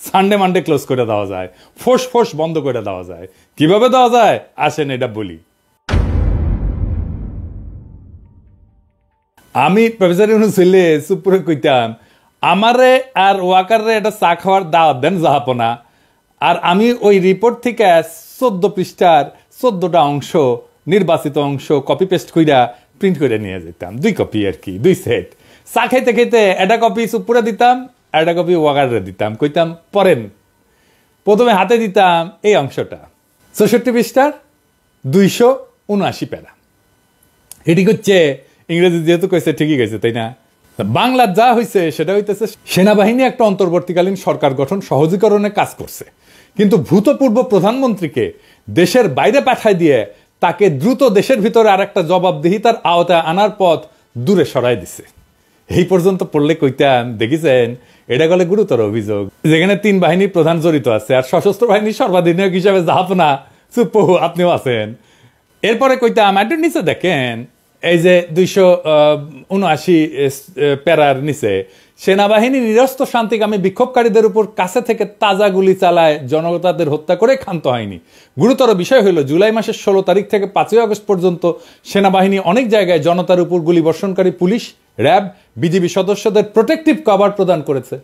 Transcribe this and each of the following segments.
Sunday Monday close করে দেওয়া যায়, ফোঁস বন্ধ করে দেওয়া যায়। কিভাবে দেওয়া যায় আসেন এটা বলি। আমি প্রফেসর ইউনূস হইলে চুপ করে কইতাম, আমারে আর ওয়াকারে এটা চা খাওয়ার দাওয়াত দেন জাহাপনা, আর আমি ওই রিপোর্ট থেকে 14 পৃষ্ঠার 14টা অংশ, নির্বাচিত অংশ কপি পেস্ট কইরা প্রিন্ট করে নিয়ে যেতাম, 2 কপি আর কি, 2 সেট। চা খাইতে খাইতে একটা কপি চুপুরে দিতাম, একটা কপি ওয়াকারে দিতাম, কইতাম পড়েন। প্রথমে হাতে দিতাম এই অংশটা, 64 পৃষ্ঠার 279 প্যারা। এটি হচ্ছে ইংরেজি যেহেতু কইছে ঠিকই গেছে, তাই না? বাংলা যা হয়েছে সেটা হইতেছে সেনাবাহিনী একটা অন্তর্বর্তীকালীন সরকার গঠন সহজীকরণে কাজ করছে, কিন্তু ভূতপূর্ব প্রধানমন্ত্রীকে দেশের বাইরে পাঠায় দিয়ে তাকে দ্রুত দেশের ভিতরে আর একটা জবাবদিহিতার আওতায় আনার পথ দূরে সরাই দিছে। এই পর্যন্ত পড়লে কইতাম দেখিছেন এটা গেলে গুরুতর অভিযোগ, যেখানে 3 বাহিনীর প্রধান জড়িত আছে, আর সশস্ত্র বাহিনীর সর্বাধিনায়ক হিসাবে জাহাপনা চুপ আপনিও আছেন। এরপরে কইতাম একটু নিচে দেখেন, এই যে 279 প্যারার নিচে সেনাবাহিনী নিরস্ত্র শান্তিকামী বিক্ষোভকারীদের উপর কাছে থেকে তাজা গুলি চালায়, জনতাদের হত্যা করে ক্ষান্ত হয়নি। গুরুতর বিষয় হলো জুলাই মাসের 16 তারিখ থেকে 5 আগস্ট পর্যন্ত সেনাবাহিনী অনেক জায়গায় জনতার উপর গুলি বর্ষণকারী পুলিশ, র্যাব, বিজিবি সদস্যদের প্রোটেক্টিভ কভার প্রদান করেছে।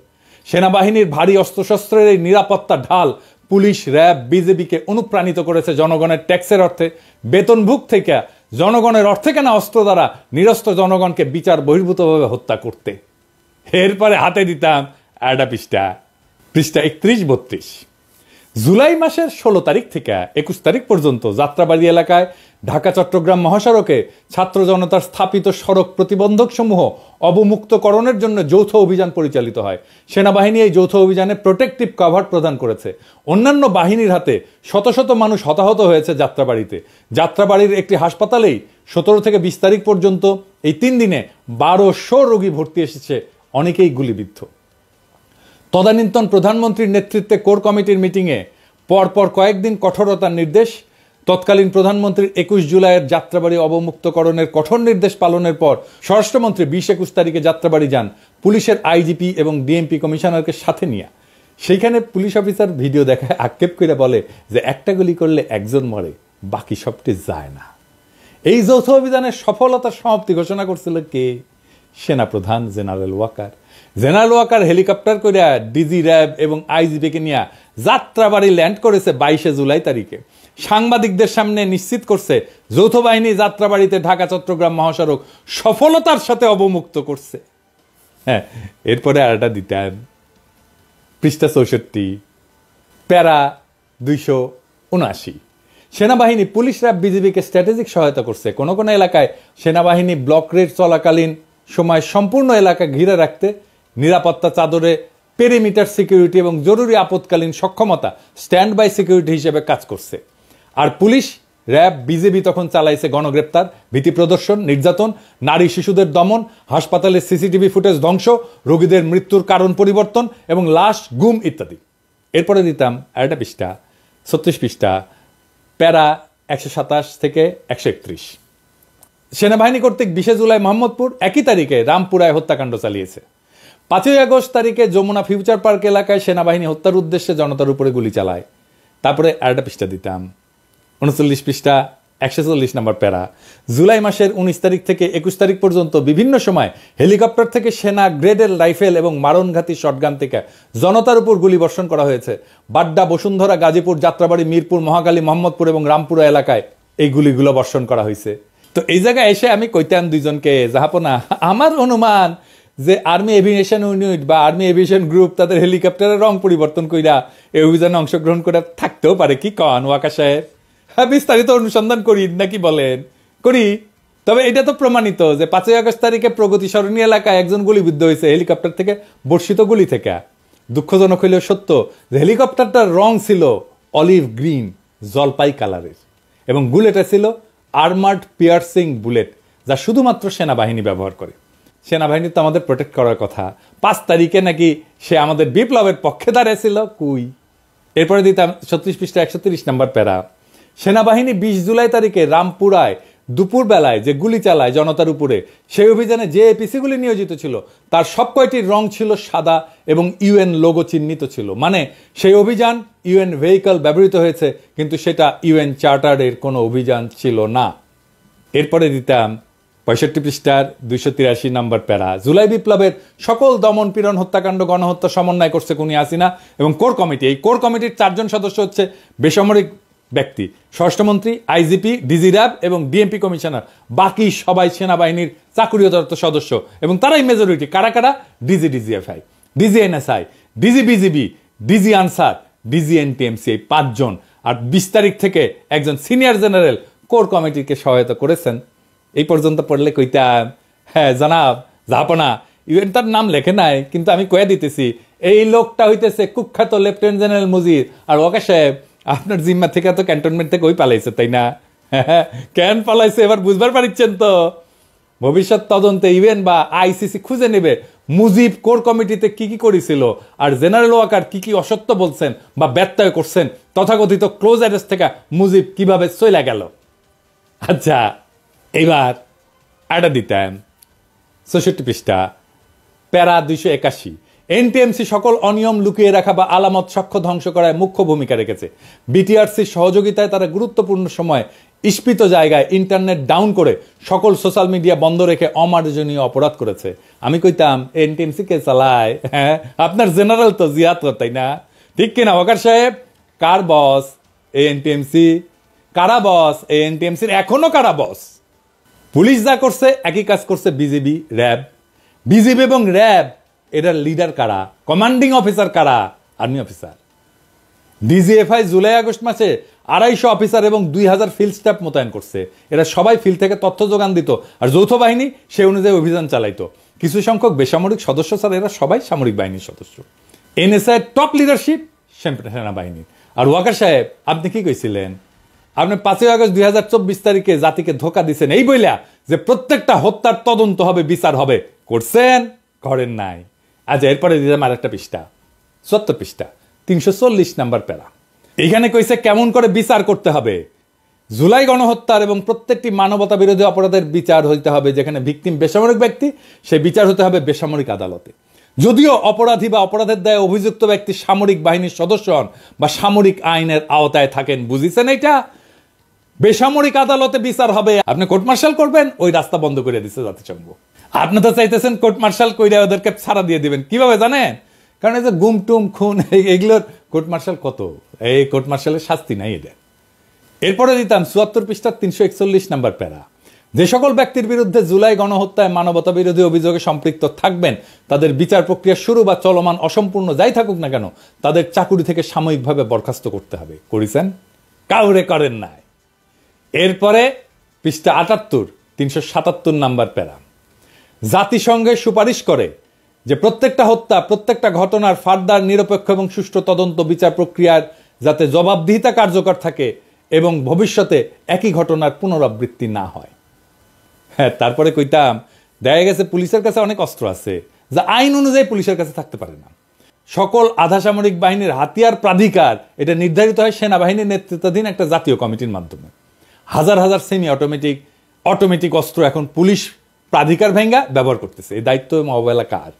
সেনাবাহিনীর ভারী অস্ত্রশস্ত্রের এই নিরাপত্তা ঢাল পুলিশ, র্যাব, বিজেপিকে অনুপ্রাণিত করেছে জনগণের ট্যাক্সের অর্থে, বেতনভুক থেকে জনগণের অর্থে কেনা অস্ত্র দ্বারা নিরস্ত্র জনগণকে বিচার বহির্ভূতভাবে হত্যা করতে। এরপরে হাতে দিতাম একটা পৃষ্ঠা 31-32। জুলাই মাসের 16 তারিখ থেকে 21 তারিখ পর্যন্ত যাত্রাবাড়ি এলাকায় ঢাকা চট্টগ্রাম মহাসড়কে ছাত্র জনতার স্থাপিত সড়ক প্রতিবন্ধক সমূহ অবমুক্তকরণের জন্য যৌথ অভিযান পরিচালিত হয়। সেনাবাহিনী এই যৌথ অভিযানে প্রোটেক্টিভ কভার প্রদান করেছে। অন্যান্য বাহিনীর হাতে শত শত মানুষ হতাহত হয়েছে যাত্রাবাড়িতে। যাত্রাবাড়ির একটি হাসপাতালেই 17 থেকে 20 তারিখ পর্যন্ত এই 3 দিনে 1200 রোগী ভর্তি এসেছে, অনেকেই গুলিবিদ্ধ। তদানীন্তন প্রধানমন্ত্রীর নেতৃত্বে কোর কমিটির মিটিংয়ে পরপর কয়েকদিন কঠোরতার নির্দেশ। তৎকালীন প্রধানমন্ত্রীর 21 জুলাইয়ের যাত্রাবাড়ি অবমুক্তকরণের কঠোর নির্দেশ পালনের পর স্বরাষ্ট্রমন্ত্রী 20-21 তারিখে যাত্রাবাড়ি যান পুলিশের আইজিপি এবং ডিএমপি কমিশনারকে সাথে নিয়ে। সেইখানে পুলিশ অফিসার ভিডিও দেখায় আক্ষেপ করে বলে যে একটা গুলি করলে একজন মরে, বাকি সবটি যায় না। এই যৌথ অভিযানের সফলতার সমাপ্তি ঘোষণা করছিল কে? সেনাপ্রধান general Waker. General Waker helicopter করে ডিজি, র্যাব এবং আইজিপিকে নিয়ে যাত্রাবাড়ি ল্যান্ড করেছে 22 জুলাই তারিখে। সাংবাদিকদের সামনে নিশ্চিত করছে যৌথ বাহিনী যাত্রাবাড়িতে ঢাকা চট্টগ্রাম মহাসড়ক সফলতার সাথে অবমুক্ত করছে। হ্যাঁ, এরপরে আর একটা দিতেন পৃষ্ঠা 64 প্যারা 279। সেনাবাহিনী, পুলিশ, র্যাব, বিজিবিকে স্ট্র্যাটেজিক সহায়তা করছে। কোন কোন এলাকায় সেনাবাহিনী ব্লক রেড চলাকালীন সময় সম্পূর্ণ এলাকা ঘিরে রাখতে নিরাপত্তা চাদরে পেরিমিটার সিকিউরিটি এবং জরুরি আপৎকালীন সক্ষমতা স্ট্যান্ড বাই সিকিউরিটি হিসেবে কাজ করছে। আর পুলিশ, র্যাব, বিজেপি তখন চালাইছে গণগ্রেপ্তার, ভীতি প্রদর্শন, নির্যাতন, নারী শিশুদের দমন, হাসপাতালের সিসিটিভি ফুটেজ ধ্বংস, রোগীদের মৃত্যুর কারণ পরিবর্তন এবং লাশ গুম ইত্যাদি। এরপরে দিতাম একটা পৃষ্ঠা 36 পৃষ্ঠা প্যারা 127 থেকে 131। সেনাবাহিনী কর্তৃক 20 জুলাই মোহাম্মদপুর, একই তারিখে রামপুরায় হত্যাকাণ্ড চালিয়েছে। 5 আগস্ট তারিখে যমুনা ফিউচার পার্ক এলাকায় সেনাবাহিনী হত্যার উদ্দেশ্যে জনতার উপরে গুলি চালায়। তারপরে আরেকটা পৃষ্ঠা দিতাম 39 পৃষ্ঠা 140 নম্বর প্যারা। জুলাই মাসের 19 তারিখ থেকে 21 তারিখ পর্যন্ত বিভিন্ন সময় হেলিকপ্টার থেকে সেনা গ্রেডের রাইফেল এবং মারণঘাতী শটগান থেকে জনতার উপর গুলি বর্ষণ করা হয়েছে। বাড্ডা, বসুন্ধরা, গাজীপুর, যাত্রাবাড়ি, মিরপুর, মহাখালী, মোহাম্মদপুর এবং রামপুরা এলাকায় এই গুলিগুলো বর্ষণ করা হয়েছে। তো এই জায়গায় এসে আমি কইতাম দুইজনকে, জাহাপনা আমার অনুমান যে আর্মি এভিয়েশন ইউনিট বা আর্মি এভিয়েশন গ্রুপ তাদের হেলিকপ্টারের রং পরিবর্তন কইরা এই অভিযানে অংশগ্রহণ করে থাকতেও পারে। কি কন ওয়াকা সাহেব? হ্যাঁ, বিস্তারিত অনুসন্ধান করি নাকি বলেন? করি। তবে এটা তো প্রমাণিত যে 5 আগস্ট তারিখে প্রগতি সরণি এলাকায় একজন গুলিবিদ্ধ হয়েছে হেলিকপ্টার থেকে বর্ষিত গুলি থেকে। দুঃখজনক হইলেও সত্য যে হেলিকপ্টারটার রং ছিল অলিভ গ্রিন, জলপাই কালারের, এবং বুলেটটা ছিল আর্মার্ড পিয়ার্সিং বুলেট, যা শুধুমাত্র সেনাবাহিনী ব্যবহার করে। সেনাবাহিনী তো আমাদের প্রোটেক্ট করার কথা। 5 তারিখে নাকি সে আমাদের বিপ্লবের পক্ষে দাঁড়িয়েছিল। কুই। এরপরে দিতাম 36 পৃষ্ঠা 130 নম্বর প্যারা। সেনাবাহিনী 20 জুলাই তারিখে রামপুরায় দুপুর বেলায় যে গুলি চালায় জনতার উপরে, সেই অভিযানে যে এপিসিগুলি নিয়োজিত ছিল তার সব কয়টির রং ছিল সাদা এবং ইউএন লোগো চিহ্নিত ছিল। মানে সেই অভিযান ইউএন ভেহিকল ব্যবহৃত হয়েছে, কিন্তু সেটা ইউএন চার্টারের কোনো অভিযান ছিল না। এরপরে দিতাম 65 পৃষ্ঠার 283 নম্বর প্যারা। জুলাই বিপ্লবের সকল দমন পীড়ন হত্যাকাণ্ড গণহত্যা সমন্বয় করছে খুনি হাসিনা এবং কোর কমিটি। এই কোর কমিটির 4 জন সদস্য হচ্ছে বেসামরিক ব্যক্তি, স্বরাষ্ট্রমন্ত্রী, আইজিপি, ডিজি র্যাব এবং ডিএমপি কমিশনার। বাকি সবাই সেনাবাহিনীর চাকুরিরত সদস্য এবং তারাই মেজরিটি। কারা কারা? DG DGFI, DG NSI, DG BGB, DG Ansar, DG NTMC, এই 5 জন। আর 20 তারিখ থেকে একজন সিনিয়র জেনারেল কোর কমিটিকে সহায়তা করেছেন। এই পর্যন্ত পড়লে কইতাম, হ্যাঁ জানাব জাহাপনা, ইউএন তার নাম লেখে নাই, কিন্তু আমি কয়ে দিতেছি এই লোকটা হইতেছে কুখ্যাত লেফটেন্যান্ট জেনারেল মুজির। আর ওকে সাহেব, আপনার জিম্মা থেকে তো ক্যান্টনমেন্ট থেকে ওই পালাইছে, তাই না? কেন পালাইছে এবার বুঝবার পারিচ্ছেন তো? ভবিষ্যৎ তদন্তে ইউএন বা আইসিসি খুঁজে নেবে মুজিব কোর কমিটিতে কি কি করেছিল, আর জেনারেল ওয়াকার কি কি অসত্য বলছেন বা ব্যত্যয় করছেন, তথাকথিত ক্লোজ অ্যারেস্ট থেকে মুজিব কিভাবে চলে গেল। আচ্ছা, এইবার আড্ডা দিতাম 64 পৃষ্ঠা প্যারা 281। এনটিএমসি সকল অনিয়ম লুকিয়ে রাখা বা আলামত সাক্ষ্য ধ্বংস করায় মুখ্য ভূমিকা রেখেছে। বিটিআরসির সহযোগিতায় তারা গুরুত্বপূর্ণ সময় ইস্পিত জায়গায় ইন্টারনেট ডাউন করে সকল সোশ্যাল মিডিয়া বন্ধ রেখে অমার্জনীয় অপরাধ করেছে। আমি কইতাম এনটিএমসি কে চালায়? হ্যাঁ, আপনার জেনারেল তো জিয়াত, তাই না? ঠিক কিনা ওয়াকার সাহেব? কার বস এই এনটিএমসি? কারা বস এই এনটিএমসির? এখনো কারা বস? পুলিশ যা করছে একই কাজ করছে বিজিবি, র্যাব। বিজিবি এবং র্যাব এটার লিডার কারা? কমান্ডিং অফিসার কারা? Army officer. DGFI July August মাসে 250 অফিসার এবং 2000 ফিল্ড স্টাফ মোতায়েন করছে। এরা সবাই ফিল্ড থেকে তথ্য যোগান দিত, আর যৌথ বাহিনী সেই অনুযায়ী অভিযান চালাইতো। কিছু সংখ্যক বেসামরিক সদস্য ছাড়া এরা সবাই সামরিক বাহিনীর সদস্য। এনএসআই টপ লিডারশিপ সেনাবাহিনীর। আর ওয়াকার সাহেব, আপনি কি কইছিলেন? আপনি 5 আগস্ট 2024 তারিখে জাতিকে ধোকা দিচ্ছেন এই বইলা যে প্রত্যেকটা হত্যার তদন্ত হবে, বিচার হবে। করছেন? করেন নাই। আচ্ছা, এরপরে দিলাম আর একটা পৃষ্ঠা, 70 পৃষ্ঠা 340 নাম্বার প্যারা। এখানে কইছে কেমন করে বিচার করতে হবে। জুলাই গণহত্যার এবং প্রত্যেকটি মানবতা বিরোধী অপরাধের বিচার হইতে হবে যেখানে ভিকটিম বেসামরিক ব্যক্তি, সেই বিচার হতে হবে বেসামরিক আদালতে। যদিও অপরাধী বা অপরাধের দায়ে অভিযুক্ত ব্যক্তি সামরিক বাহিনীর সদস্য হন বা সামরিক আইনের আওতায় থাকেন। বুঝিছেন এইটা? বেসামরিক আদালতে বিচার হবে। আপনি কোর্ট মার্শাল করবেন, ওই রাস্তা বন্ধ করে দিচ্ছে জাতিসংঘ। আপনি তো চাইতেছেন কোর্ট মার্শাল কইরা ওদেরকে ছাড়া দিয়ে দিবেন। কিভাবে জানেন? কারণ এই যে গুম টুম খুন এগুলোর কোর্ট মার্শাল কত, এই কোর্ট মার্শালের শাস্তি নাই এটা। এরপরে দিতাম 74 পৃষ্ঠার 341 নাম্বার প্যারা। যে সকল ব্যক্তির বিরুদ্ধে জুলাই গণহত্যায় মানবতা বিরোধী অভিযোগে সম্পৃক্ত থাকবেন তাদের বিচার প্রক্রিয়া শুরু বা চলমান অসম্পূর্ণ যাই থাকুক না কেন তাদের চাকুরি থেকে সাময়িকভাবে বরখাস্ত করতে হবে। করেছেন? কাউরে করেন নাই। এরপরে পৃষ্ঠা 78 377 নাম্বার প্যারা। জাতিসংঘের সুপারিশ করে যে প্রত্যেকটা হত্যা, প্রত্যেকটা ঘটনার ফার্দার নিরপেক্ষ এবং সুষ্ঠু তদন্ত বিচার প্রক্রিয়ার যাতে জবাবদিহিতা কার্যকর থাকে এবং ভবিষ্যতে একই ঘটনার পুনরাবৃত্তি না হয়। হ্যাঁ, তারপরে কইতাম দেখা গেছে পুলিশের কাছে অনেক অস্ত্র আছে যা আইন অনুযায়ী পুলিশের কাছে থাকতে পারে না। সকল আধা সামরিক বাহিনীর হাতিয়ার প্রাধিকার এটা নির্ধারিত হয় সেনাবাহিনীর নেতৃত্বাধীন একটা জাতীয় কমিটির মাধ্যমে। হাজার হাজার সেমি অটোমেটিক অস্ত্র এখন পুলিশ প্রাধিকার ভেঙ্গা ব্যবহার করতেছে। এই দায়িত্ব মোবাইলা কার?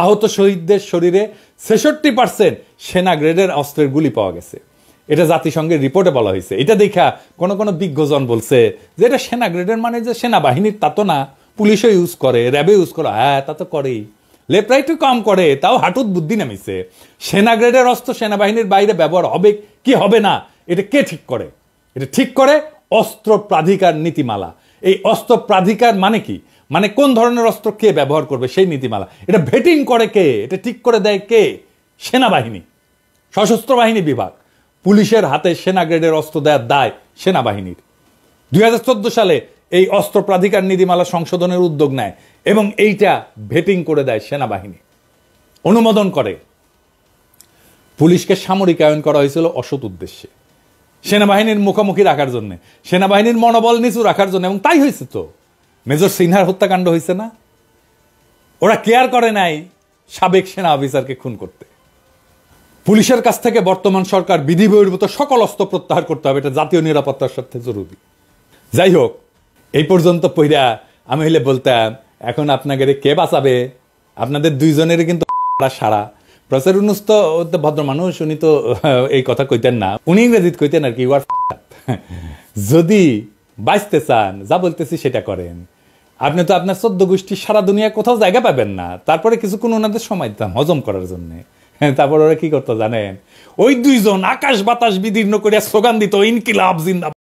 আহত শহীদদের শরীরে 66% সেনা গ্রেডের অস্ত্রের গুলি পাওয়া গেছে। এটা জাতিসংঘের রিপোর্টে বলা হয়েছে। এটা দেখা কোন কোন বিজ্ঞজন বলছে যে এটা সেনা গ্রেডের, মানে যে সেনাবাহিনীর তা তো না, পুলিশও ইউজ করে, র্যাবে ইউজ করে। হ্যাঁ, তা তো করেই, লেফট রাইটও কম করে, তাও হাঁটুত বুদ্ধি নামিছে। সেনা গ্রেডের অস্ত্র সেনাবাহিনীর বাইরে ব্যবহার হবে কি হবে না এটা কে ঠিক করে? এটা ঠিক করে অস্ত্র প্রাধিকার নীতিমালা। এই অস্ত্র প্রাধিকার মানে কি? মানে কোন ধরনের অস্ত্র কে ব্যবহার করবে সেই নীতিমালা। এটা ভেটিং করে কে? এটা ঠিক করে দেয় কে? সেনাবাহিনী, সশস্ত্র বাহিনী বিভাগ। পুলিশের হাতে সেনা গ্রেডের অস্ত্র দেওয়ার দায় সেনাবাহিনীর। 2014 সালে এই অস্ত্র প্রাধিকার নীতিমালা সংশোধনের উদ্যোগ নেয় এবং এইটা ভেটিং করে দেয় সেনাবাহিনী, অনুমোদন করে। পুলিশকে সামরিকায়ন করা হয়েছিল অসৎ উদ্দেশ্যে, সেনাবাহিনীর মুখোমুখি রাখার জন্য, সেনাবাহিনীর মনোবল নিচু রাখার জন্য। এবং তাই হয়েছে তো। মেজর সিনহার হত্যাকাণ্ড হয়েছে না? ওরা কেয়ার করে নাই সাবেক সেনা অফিসারকে খুন করতে। পুলিশের কাছ থেকে বর্তমান সরকার বিধি বহির্ভূত সকল অস্ত্র প্রত্যাহার করতে হবে, এটা জাতীয় নিরাপত্তার স্বার্থে জরুরি। যাই হোক, এই পর্যন্ত পইরা আমি হইলে বলতাম এখন আপনাদের কে বাঁচাবে, আপনাদের দুইজনের কিন্তু সারা। প্রফেসর ইউনূস তো ভদ্র মানুষ, উনি তো এই কথা কইতেন না, উনি ইংরেজিতে কইতেন আর কি, ইউ আর যদি বাঁচতে চান যা বলতেছি সেটা করেন। আপনি তো আপনার 14 গোষ্ঠী সারা দুনিয়া কোথাও জায়গা পাবেন না। তারপরে কিছুক্ষণ ওনাদের সময় দিতাম হজম করার জন্য। তারপর ওরা কি করতো জানেন, ওই দুইজন আকাশ বাতাস বিদীর্ণ করিয়া স্লোগান দিত ইনকিলাব জিন্দাবাদ।